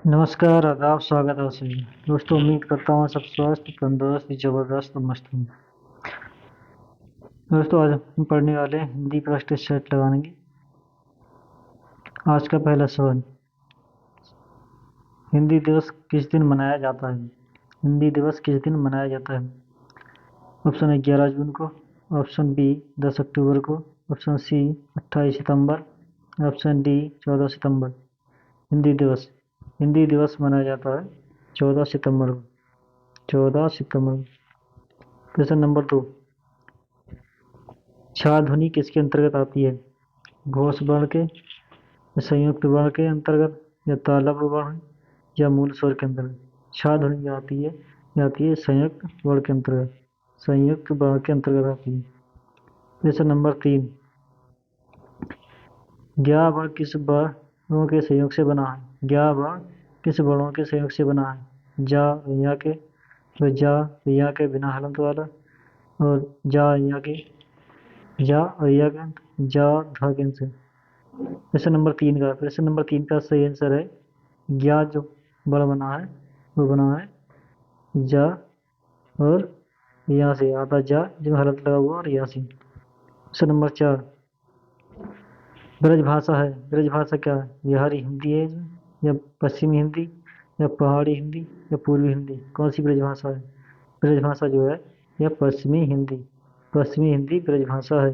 नमस्कार, आदाब, स्वागत है सभी। दोस्तों, उम्मीद करता हूँ सब स्वस्थ, तंदुरुस्त, ज़बरदस्त और मस्त हों। दोस्तों, आज हम पढ़ने वाले हैं हिंदी प्रश्न सेट लगाएंगे। आज का पहला सवाल, हिंदी दिवस किस दिन मनाया जाता है? हिंदी दिवस किस दिन मनाया जाता है? ऑप्शन ए 11 जून को, ऑप्शन बी 10 अक्टूबर को, ऑप्शन सी 28 सितंबर, ऑप्शन डी 14 सितंबर। हिंदी दिवस हिंदी दिवस मनाया जाता है 14 सितंबर को। 14 सितंबर। क्वेश्चन नंबर 2, छा ध्वनि किसके अंतर्गत आती है? घोष वर्ण के, या संयुक्त वर्ण के अंतर्गत, या तालव्य वर्ण, या मूल स्वर के अंतर्गत? छा ध्वनि जो आती है, ये आती है संयुक्त वर्ण के अंतर्गत। संयुक्त वर्ण के अंतर्गत आती है। क्वेश्चन नंबर 3, ज्ञा वर्ण किस वर्णों के संयोग से बना है? ज्ञा वर्ण किस वर्णों के संयोग से बना है? जा या के, तो जा या के बिना हलंत वाला, और जा या के, जा और या के, जा धा के से। क्वेश्चन नंबर 3 का सही आंसर है ज्ञा। जो बड़ा बना है वो बना है जा और यहाँ से आधा जा जो हलंत लगा हुआ, और यहाँ से। क्वेश्चन नंबर 4, ब्रज भाषा है, ब्रज भाषा क्या है? बिहारी हिंदी है इसमें, या पश्चिमी हिंदी, या पहाड़ी हिंदी, या पूर्वी हिंदी? कौन सी ब्रज भाषा है? ब्रज भाषा जो है यह पश्चिमी हिंदी, पश्चिमी हिंदी ब्रज भाषा है।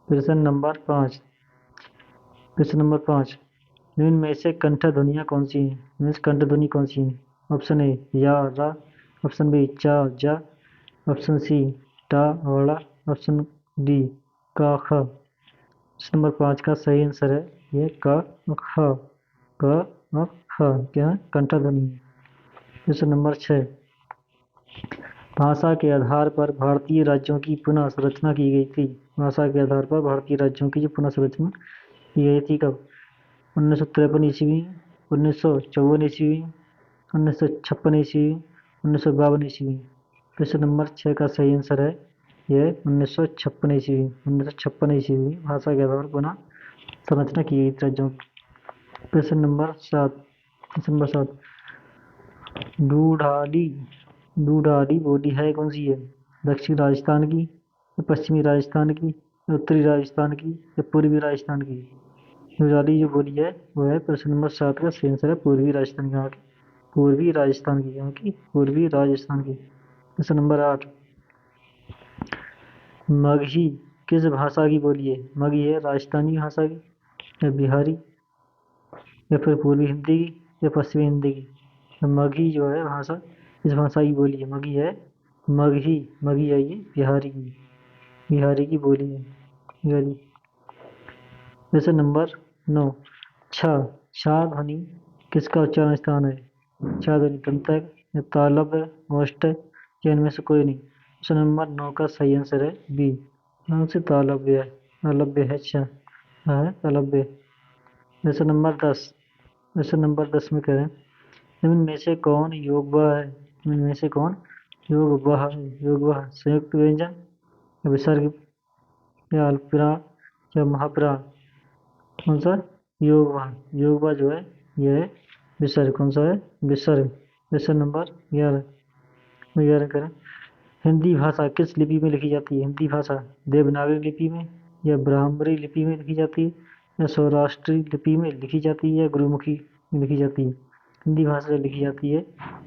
क्वेश्चन नंबर 5 निम्न में से कंठ ध्वनियाँ कौन सी हैं? मीन्स कंठ ध्वनि कौन सी है? ऑप्शन ए या रा, ऑप्शन बी चा जा, ऑप्शन सी टा वाड़ा, ऑप्शन डी का ख। क्वेश्चन नंबर 5 का सही आंसर है ये क ख। क ख क्या है? कंठ ध्वनि है। क्वेश्चन नंबर 6, भाषा के आधार पर भारतीय राज्यों की पुनः संरचना की गई थी। भाषा के आधार पर भारतीय राज्यों की जो पुनः संरचना की गई थी कब? 1953 ईस्वी, 1954 ईस्वी, 1956 ईस्वी, 1952 ईस्वी। क्वेश्चन नंबर 6 का सही आंसर है ये 1956 ईस्वी। 1956 ईस्वी भाषा के आधार पर पुनः संरचना की गई थी राज्यों की। क्वेश्चन नंबर 7 ढूढ़ाली ढूढ़ाली बोली है कौन सी है? दक्षिण राजस्थान की, या पश्चिमी राजस्थान की, या उत्तरी राजस्थान की, या पूर्वी राजस्थान की? ढूढ़ाली जो बोली है वो है प्रश्न नंबर 7 का सही आंसर है पूर्वी राजस्थान की। यहाँ की पूर्वी राजस्थान की, यहाँ की पूर्वी राजस्थान की। क्वेश्चन नंबर 8, मगही किस भाषा की बोली है? मगही है राजस्थानी भाषा की, या बिहारी, या फिर पूर्वी हिंदी की, या पश्चिमी हिंदी की? तो मगही जो है भाषा, इस भाषा की बोली है मगही है। मगही मगही है ये बिहारी की बोली है, बिहारी। क्वेश्चन नंबर 9, छ छा ध्वनि किसका उच्चारण स्थान है? छा ध्वनि दंतक, या तालव्य, ओष्ठ, या इनमें से कोई नहीं? क्वेश्चन नंबर 9 का सही आंसर है बी, यहाँ से तालव्य है। तालव्य है छा, है तालव्य। क्वेश्चन नंबर 10 में कह रहे हैं निम्न में से कौन योग वह है? निम्न में से कौन योग वह है? योग वह संयुक्त व्यंजन, या विसर्ग, या अल्पविराम, या महाप्राण? कौन सा? योग वह जो है यह है विसर्ग। कौन सा है? विसर्ग। क्वेश्चन नंबर 11 करें हिंदी भाषा किस लिपि में लिखी जाती है? हिंदी भाषा देवनागरी लिपि में, या ब्राह्मणी लिपि में लिखी जाती है, या सौराष्ट्री लिपि में लिखी जाती है, या गुरुमुखी में लिखी जाती है? हिंदी भाषा जो लिखी जाती है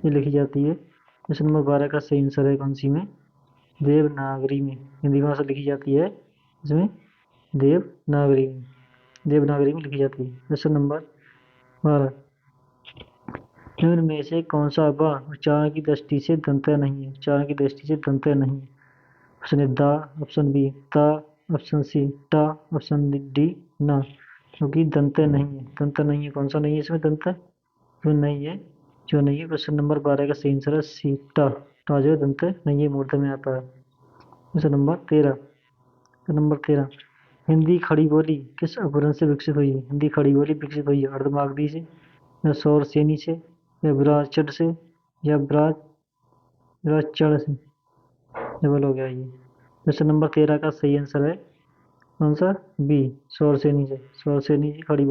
ये लिखी जाती है क्वेश्चन नंबर 12 का सही आंसर है कौन सी में? देवनागरी में हिंदी भाषा लिखी जाती है, इसमें देवनागरी में लिखी जाती है। क्वेश्चन नंबर 12, निम्न में से कौन सा वह उच्चारण की दृष्टि से दंत्य नहीं है? उच्चारण की दृष्टि से दंत्य नहीं है। ऑप्शन ए दा, ऑप्शन बी ता, ऑप्शन सी टा, ऑप्शन डी ना। क्योंकि दंत्य नहीं है, दंत्य नहीं है। कौन सा नहीं है इसमें दंत्य? जो नहीं है, जो नहीं है। क्वेश्चन नंबर 12 का सही आंसर है सी टा। टा जो है दंत्य नहीं है, मूर्धन्य में आता है। क्वेश्चन नंबर 13 हिंदी खड़ी बोली किस अपभ्रंश से विकसित हुई है? हिंदी खड़ी बोली विकसित हुई है अर्धमागधी से, या सौर सेनी से, या विराजचड़ से, या विराजचड़ से? डबल हो गया ये। क्वेश्चन नंबर 13 का सही आंसर है कौन सा? बी, सौर सेनी से। सौर सेनी की खड़ी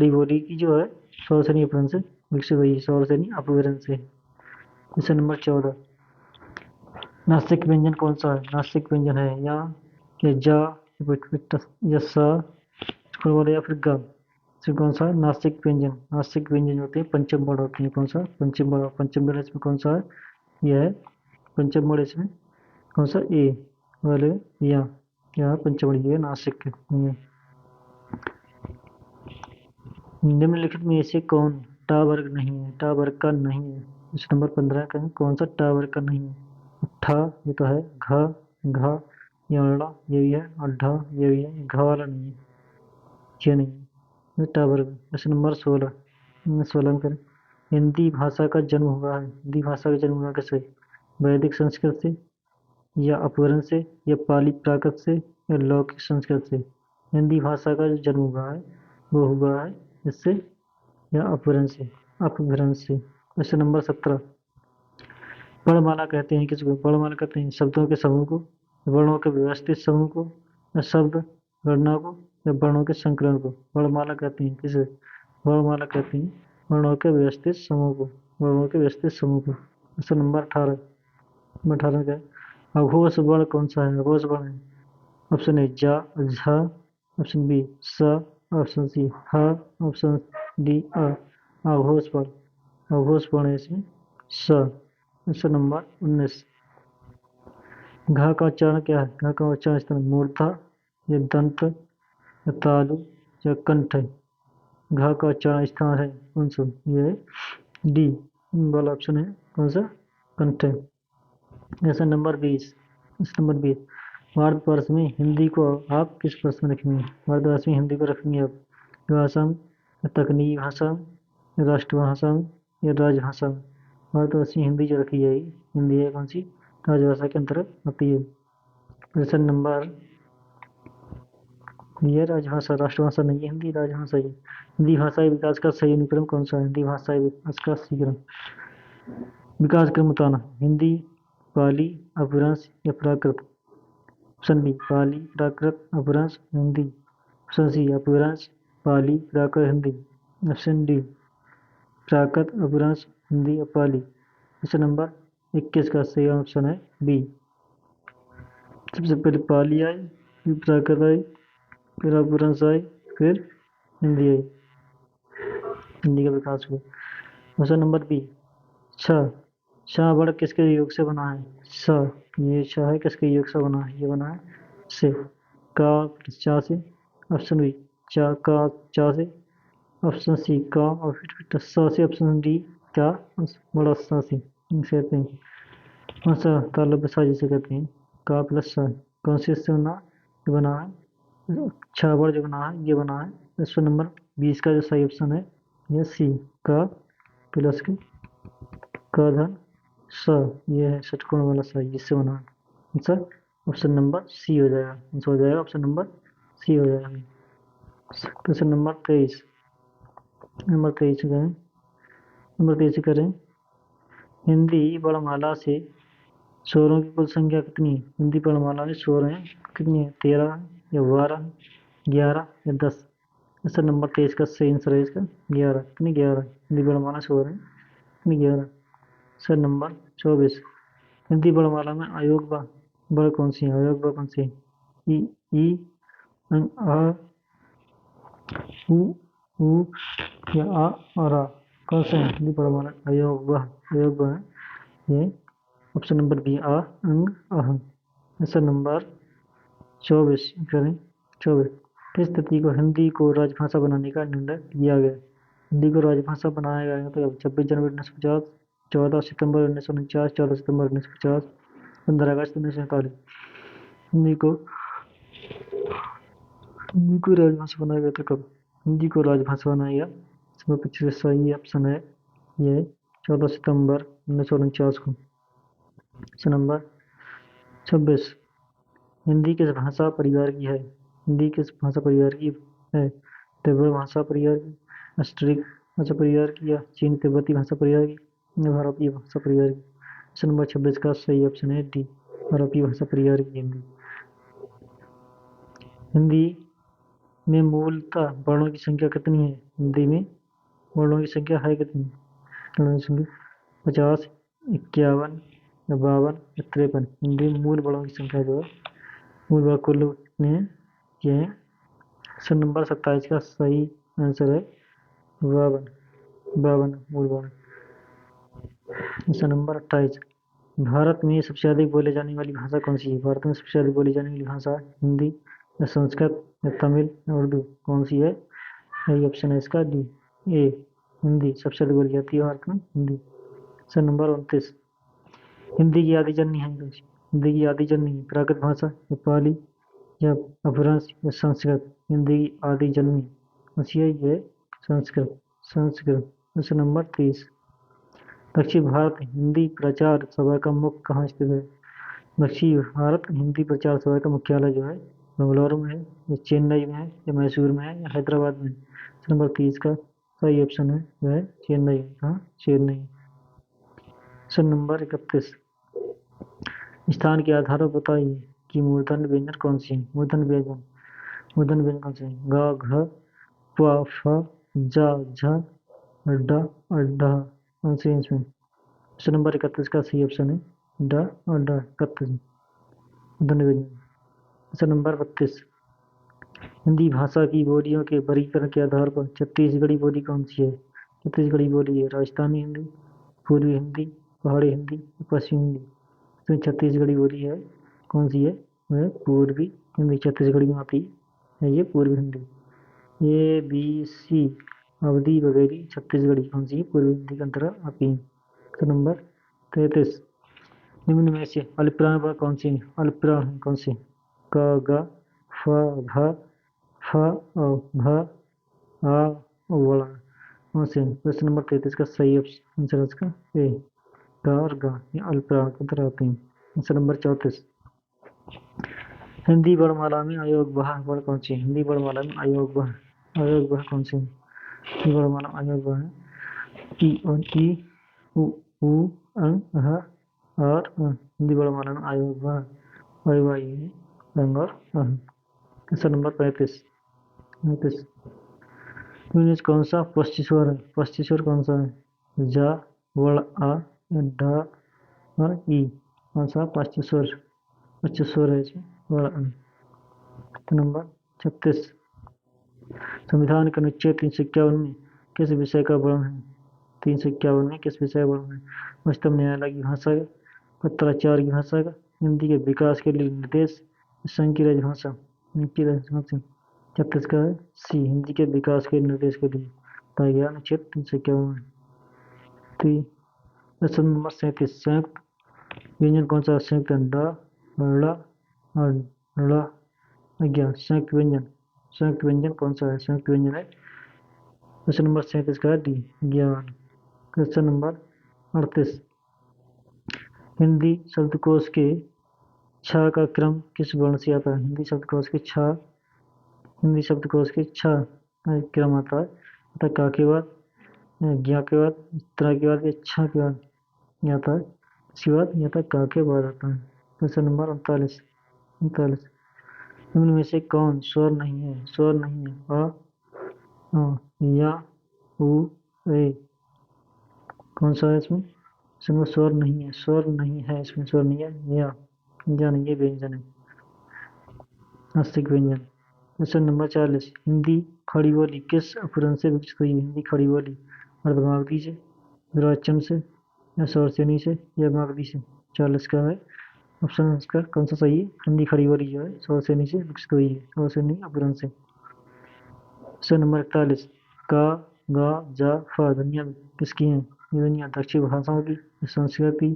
बोली की जो है स्वर से नहीं अपभ्रंश से विकसित हुई, स्वर से नहीं अपभ्रंश से। क्वेश्चन नंबर 14, नासिक व्यंजन कौन सा है? नासिक व्यंजन है या जा या सा या फिर ग। इसमें कौन सा है नासिक व्यंजन? नासिक व्यंजन होते हैं पंचम वर्ण होते हैं। कौन सा? पंचम वर्ण। पंचम वर्ण इसमें कौन सा है? यह है पंचम वर्ण। इसमें कौन सा? ए वाले या यहाँ पंचम वर्ण ये नासिक के। निम्नलिखित में से कौन टा वर्ग नहीं है? टा वर्ग का नहीं है। क्वेश्चन नंबर 15 का कौन सा टा वर्ग का नहीं है? ठा ये तो है, घ घा ये अड़ा ये भी है, और ढ ये भी है, घ वाला नहीं है, ये नहीं है, ये टा वर्ग। क्वेश्चन नंबर 16, 16 में करें। हिंदी भाषा का जन्म हुआ है। हिंदी भाषा का जन्म हुआ कैसे? वैदिक संस्कृत से या अपभ्रंश से या पाली प्राकृत से या लौकिक संस्कृत से? हिंदी भाषा का जो जन्म हुआ है वो हुआ है इससे या अपभ्रंश से? अपभ्रंश से। क्वेश्चन नंबर 17, वर्णमाला कहते हैं किसको? वर्णमाला कहते हैं शब्दों के समूह को, वर्णों के व्यवस्थित समूह को, या शब्द गणना को, या वर्णों के संकलन को। वर्णमाला कहते हैं किसे? वर्णमाला कहते हैं वर्णों के व्यवस्थित समूह को, वर्णों के व्यवस्थित समूह को। क्वेश्चन नंबर 18, 18 का अघोष वर्ण कौन सा है? अघोष वर्ण है ऑप्शन ए जा झा, ऑप्शन बी स, ऑप्शन सी ह, ऑप्शन डी अ। अघोष वर्ण, अघोष वर्ण है इसमें स। क्वेश्चन नंबर 19, घ का उच्चारण क्या है? घ का उच्चारण इस तरह मूर्धा या दंत या तालु या कंठ है। घ का उच्चारण स्थान है कौन सा? ये डी वाला ऑप्शन है कौन सा? कंठ है। Question number 20, question number 20, Bharatvarsh में हिंदी को आप किस वर्ष में रखेंगे? भारतवर्ष में हिंदी को रखेंगे आप भाषा में, तकनीकी भाषा में, राष्ट्रभाषा में या राजभाषा में? भारतवर्ष में हिंदी जो रखी जाएगी, हिंदी है कौन सी? राजभाषा के अंतर्गत आती है। क्वेश्चन नंबर, ये राजभाषा, राष्ट्रभाषा नहीं है हिंदी, राजभाषा है। हिंदी भाषा विकास का सही अनुक्रम कौन सा है? हिंदी भाषा विकास का सही क्रम, विकास क्रम बताना। हिंदी, पाली, अपभ्रंश या प्राकृत? ऑप्शन बी पाली प्राकृत अपभ्रंश हिंदी, ऑप्शन सी अपभ्रंश पाली प्राकृत हिंदी, ऑप्शन डी प्राकृत अपभ्रंश हिंदी या पाली। क्वेश्चन नंबर 21 का सही ऑप्शन है बी। सबसे पहले पाली आई, फिर प्राकृत आई, फिर अपभ्रंश आई, फिर हिंदी आई, हिंदी का विकास हुआ। क्वेश्चन नंबर बी, छ शाह वर्ण किसके योग से बना है? स, ये शाह है किसके योग से बना है? ये बना है से। का चा से, ऑप्शन बी चा का चा से, ऑप्शन सी का और फिर सा से, ऑप्शन डी क्या बड़ा सा से कहते हैं। कौन सा तालब सा जिसे कहते हैं? का प्लस सा कौन से इससे बना? ये बना है छह वर्ण जो बना है ये बना है। क्वेश्चन नंबर 20 का जो सही ऑप्शन है ये सी का प्लस के का धन स, ये है षटकोण वाला सा जिससे बना है। आंसर ऑप्शन नंबर सी हो जाएगा। आंसर हो जाएगा ऑप्शन नंबर सी हो जाएगा। क्वेश्चन नंबर 23, नंबर 23 करें, नंबर 23 करें। हिंदी वर्णमाला से स्वरों की कुल संख्या कितनी है? हिंदी वर्णमाला में स्वर हैं कितनी है? 13 या 12, 11 या 10? क्वेश्चन नंबर 23 का सही आंसर है इसका 11। कितनी? 11 हिंदी वर्णमाला स्वर है कितनी? 11। क्वेश्चन नंबर 24, हिंदी वर्णमाला में अयोग वर्ण कौन सी है? अयोग वर्ण कौन सी है? ई अ उ ऊ या आ और आ? कौन सा है हिंदी वर्णमाला अयोग वर्ण? अयोग वर्ण है ये ऑप्शन नंबर बी आ अंग अह। क्वेश्चन नंबर 24 करें। 24, किस तिथि को हिंदी को राजभाषा बनाने का निर्णय लिया गया? हिंदी को राजभाषा बनाया गया तो 26 जनवरी 1950, 14 सितंबर 1949, 14 सितंबर 1950, 15 अगस्त 1947। हिंदी को राजभाषा बनाया गया था कब? हिंदी को राजभाषा बनाया गया इसमें पिछले सही ऑप्शन है ये 14 सितंबर 1949 को। क्वेश्चन नंबर 26, हिंदी किस भाषा परिवार की है? हिंदी किस भाषा परिवार की है? तिब्बत भाषा परिवार की, ऑस्ट्रिक भाषा परिवार की, या चीन तिब्बती भाषा परिवार की, या भारतीय भाषा परिवार की? क्वेश्चन नंबर 26 का सही ऑप्शन है डी भारतीय भाषा परिवार की हिंदी। हिंदी में मूलतः वर्णों की संख्या कितनी है? हिंदी में वर्णों की संख्या है कितनी? वर्णों की संख्या 50, 51 या 52 या 53। हिंदी में मूल वर्णों की संख्या जो है, मूल वर्ण कुल कितने हैं? ये है। क्वेश्चन नंबर 27 का सही आंसर है 52, 52 मूल वर्ण। क्वेश्चन नंबर 28, भारत में सबसे अधिक बोले जाने वाली भाषा कौन सी है? भारत में सबसे अधिक बोली जाने वाली भाषा हिंदी या संस्कृत या तमिल या उर्दू, कौन सी है? यही ऑप्शन है इसका डी, ए, हिंदी सबसे अधिक बोली जाती है भारत में, हिंदी। क्वेश्चन नंबर 29, हिंदी की आदि जननी है कौन सी? हिंदी की आदि जननी प्राकृत भाषा या पाली या अपभ्रंश या संस्कृत? हिंदी की आदि जननी कौन सी है? ये संस्कृत, संस्कृत। क्वेश्चन नंबर 30, दक्षिण भारत हिंदी प्रचार सभा का मुख्य कहाँ स्थित है? दक्षिण भारत हिंदी प्रचार सभा का मुख्यालय जो है बेंगलुरु में है या चेन्नई में है या मैसूर में है या हैदराबाद में है? नंबर 30 का सही ऑप्शन है वह चेन्नई। हाँ, चेन्नई। क्वेश्चन नंबर 31, स्थान के आधार पर बताइए कि मूर्धन्य व्यंजन कौन सी है? मूर्धन्य व्यंजन, मूर्धन्य व्यंजन कौन से हैं? ग, घ, प, फ, ज, झ, ड, ढ, कौन सी है इसमें? क्वेश्चन नंबर 31 का सही ऑप्शन है ड और ड, 31 मूर्धन्य व्यंजन। क्वेश्चन नंबर 32, हिंदी भाषा की बोलियों के वर्गीकरण के आधार पर छत्तीसगढ़ी बोली कौन सी है? छत्तीसगढ़ी बोली है राजस्थानी हिंदी, पूर्वी हिंदी, पहाड़ी हिंदी, पश्चिमी हिंदी। तो छत्तीसगढ़ी बोली है कौन सी है? वह पूर्वी हिंदी छत्तीसगढ़ी में आती है, ये पूर्वी हिंदी। ए बी सी अवधि वगैरह छत्तीसगढ़ी कौन सी है? पूर्वी हिंदी के अंतर्गत आती है। तो नंबर 33, निम्न में से अल्पप्राण वर्ण कौन सी है? अल्पप्राण है कौन सी? क, ग, फ, घ, फ, घ, आ, वर्ण कौन से? प्रश्न नंबर 33 का सही आंसर है इसका ए, ग और ग, ये अल्पप्राण के अंतर्गत आते हैं। प्रश्न नंबर 34, हिंदी वर्णमाला में अयोगवाह वर्ण कौन सी है? हिंदी वर्णमाला में अयोगवाह, अयोगवाह कौन सी है? हिंदी वर्णमाला में अयोगवाह है ई और ई, उ, अं, अह और अ। हिंदी वर्णमाला में अयोगवाह, अयोगवाह ये है रंग और अह। क्वेश्चन नंबर 35, निम्न कौन सा पश्चिम स्वर है? पश्चिम स्वर कौन सा है? जा, वर्ण आ, ढ और ई, कौन सा पश्चिम स्वर? पश्चिम स्वर है इसमें वर्ण। तो नंबर 36, संविधान के अनुच्छेद 351 में किस विषय का वर्णन है? 351 में किस विषय का वर्णन है? उच्चतम न्यायालय की भाषा का, पत्राचार की भाषा का, हिंदी के विकास के लिए निर्देश, संघ की राजभाषा, हिंदी राजभाषा। 36 का है सी, हिंदी के विकास के निर्देश के लिए बताया गया अनुच्छेद 351 में। प्रश्न नंबर 37, संयुक्त व्यंजन कौन सा? संयुक्त ड, ड़ और ड़, अज्ञात संयुक्त व्यंजन, संयुक्त व्यंजन कौन सा है? संयुक्त व्यंजन है क्वेश्चन नंबर 37 का डी, ज्ञान। क्वेश्चन नंबर 38, हिंदी शब्दकोश के छ का क्रम किस वर्ण से आता है? हिंदी शब्दकोश के छ, हिंदी शब्दकोश के छ का क्रम आता है अतः का के बाद, ज्ञा के बाद, त्र के बाद या छ के बाद ये आता है, इसके बाद या तक का के बाद आता है। क्वेश्चन नंबर 39, निम्न में से कौन स्वर नहीं है? स्वर नहीं है अ, या, उ, ए, कौन सा है इसमें? इसमें स्वर नहीं है, स्वर नहीं है इसमें, स्वर नहीं है या नहीं, ये व्यंजन है, नासिक व्यंजन। क्वेश्चन नंबर 40, हिंदी खड़ी बोली किस अपभ्रंश से विकसित हुई? हिंदी खड़ी बोली अर्धमागधी से, विरोचन से या स्वरसेनी से या मागधी से? 40 का है ऑप्शन इसका कौन सा सही है? हिंदी खड़ी बोली जो है स्वरसेनी से विकसित हुई है, स्वरसेनी अपभ्रंश से। क्वेश्चन नंबर 41, का, गा, जा, फा ध्वनियाँ किसकी हैं? ये ध्वनियाँ दक्षिण भाषाओं की, संस्कृत की,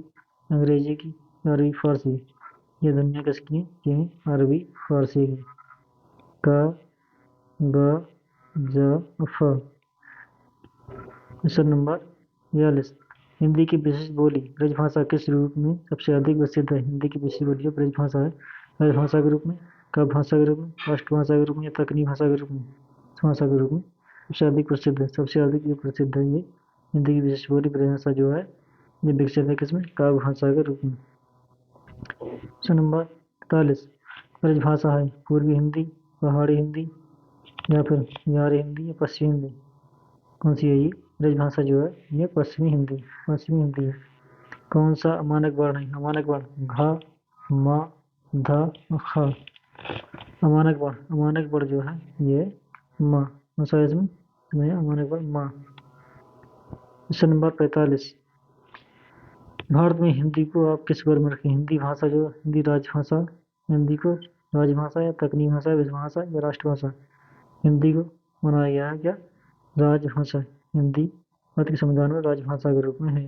अंग्रेजी की, अरबी फारसी। ये ध्वनियाँ किसकी हैं? ये अरबी फारसी की। का, गा, जा, फा। क्वेश्चन नंबर 42, हिंदी की विशिष्ट बोली ब्रजभाषा किस रूप में सबसे अधिक प्रसिद्ध है? हिंदी की विशिष्ट बोली जो ब्रजभाषा है, राजभाषा के रूप में, कव्य भाषा के रूप में, राष्ट्रभाषा के रूप में या तकनीकी भाषा के रूप में? भाषा के रूप में सबसे अधिक प्रसिद्ध है, सबसे अधिक ये प्रसिद्ध है ये हिंदी की विशिष्ट बोली ब्रजभाषा जो है ये विकसित है किसमें? काव्य भाषा के रूप में। क्वेश्चन नंबर 43, ब्रजभाषा है पूर्वी हिंदी, पहाड़ी हिंदी या फिर बिहारी हिंदी या पश्चिमी हिंदी, कौन सी है ये? ब्रजभाषा जो है ये पश्चिमी हिंदी है। कौन सा अमानक वर्ण है? अमानक वर्ण घ, म, ध, ख। अमानक वर्ण जो है ये म। कौन सा है इसमें अमानक वर्ण म। Question number 45। भारत में हिंदी को आप किस वर्ग में रखें? हिंदी भाषा जो हिंदी राजभाषा, हिंदी को राजभाषा या तकनीकी भाषा, विश्वभाषा या राष्ट्रभाषा? हिंदी को बनाया गया है क्या? राजभाषा। हिंदी भारत के संविधान में राजभाषा के रूप में है।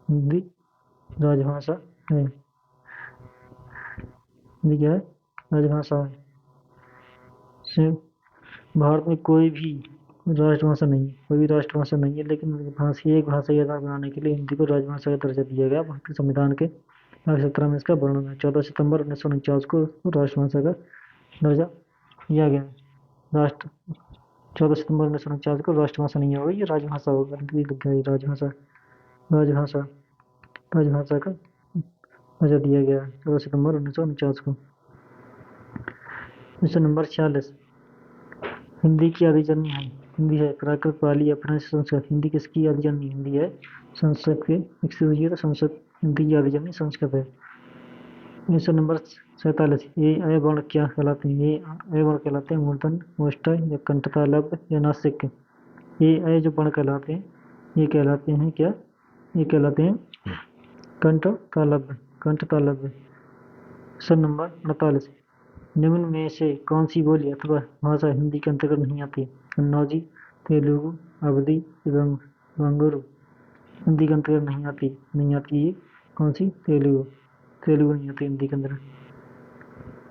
हिंदी राजभाषा है। हिंदी क्या है? राजभाषा है। भारत में कोई भी राष्ट्रभाषा नहीं है, कोई भी राष्ट्रभाषा नहीं है, लेकिन एक भाषा या बनाने के लिए हिंदी को राजभाषा का दर्जा दिया गया। भारतीय संविधान के भाग 17 में इसका वर्णन है। 14 सितंबर 1949 को राष्ट्रभाषा का दर्जा दिया गया। 14 सितंबर 1949 को राष्ट्रभाषा नहीं होगी, ये राजभाषा होगा। राजभाषा राजभाषा राजभाषा का दर्जा दिया गया 14 सितंबर 1949 को। Question number 46। हिंदी की आदि जननी है? हिंदी है प्राकृत, पाली, अपभ्रंश, संस्कृत। हिंदी किसकी आदि जननी? हिंदी है संस्कृत के। विकसित हुई है तो संस्कृत हिंदी की आदि जननी संस्कृत है। Question number 47। ये अय वर्ण क्या कहलाते हैं? ये अय वर्ण कहलाते हैं मूर्धन, ओष्ठ्य या कंठतालव्य या नासिक। ये अय जो वर्ण कहलाते हैं ये कहलाते हैं क्या? ये कहलाते हैं कंठतालव्य। Question number 48। निम्न में से कौन सी बोली अथवा भाषा हिंदी के अंतर्गत नहीं आती? कन्नौजी, तेलुगु, अवधी एवं बंगुरु हिंदी के अंतर्गत नहीं आती ये कौन सी? तेलुगु नहीं आती हिंदी के अंदर।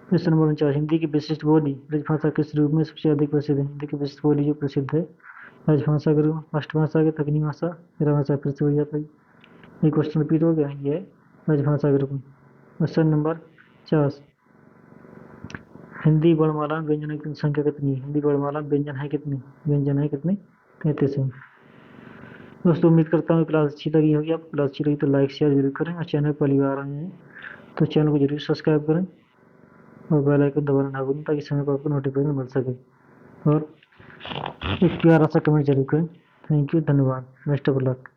Question number 49। हिंदी की विशिष्ट बोली ब्रजभाषा किस रूप में सबसे अधिक प्रसिद्ध है? हिंदी की विशिष्ट बोली जो प्रसिद्ध है राजभाषा के रूप, राष्ट्रभाषा के, तकनीकी भाषा, भाषा फिर से हो जाता है। ये क्वेश्चन रिपीट हो गया, ये राजभाषा के रूप में। Question number 50। हिंदी वर्णमाला में व्यंजनों की संख्या कितनी है? हिंदी वर्णमाला में व्यंजन है कितने? 33 है। दोस्तों उम्मीद करता हूँ क्लास अच्छी लगी होगी। आपको क्लास अच्छी लगी तो लाइक शेयर जरूर करें, और चैनल पर आ रहे हैं तो चैनल को जरूर सब्सक्राइब करें और बेल आइकन दबाना ना भूलें ताकि समय पर आपको नोटिफिकेशन मिल सके। और एक प्यारा सा कमेंट जरूर करें। थैंक यू, धन्यवाद, बेस्ट ऑफ लक।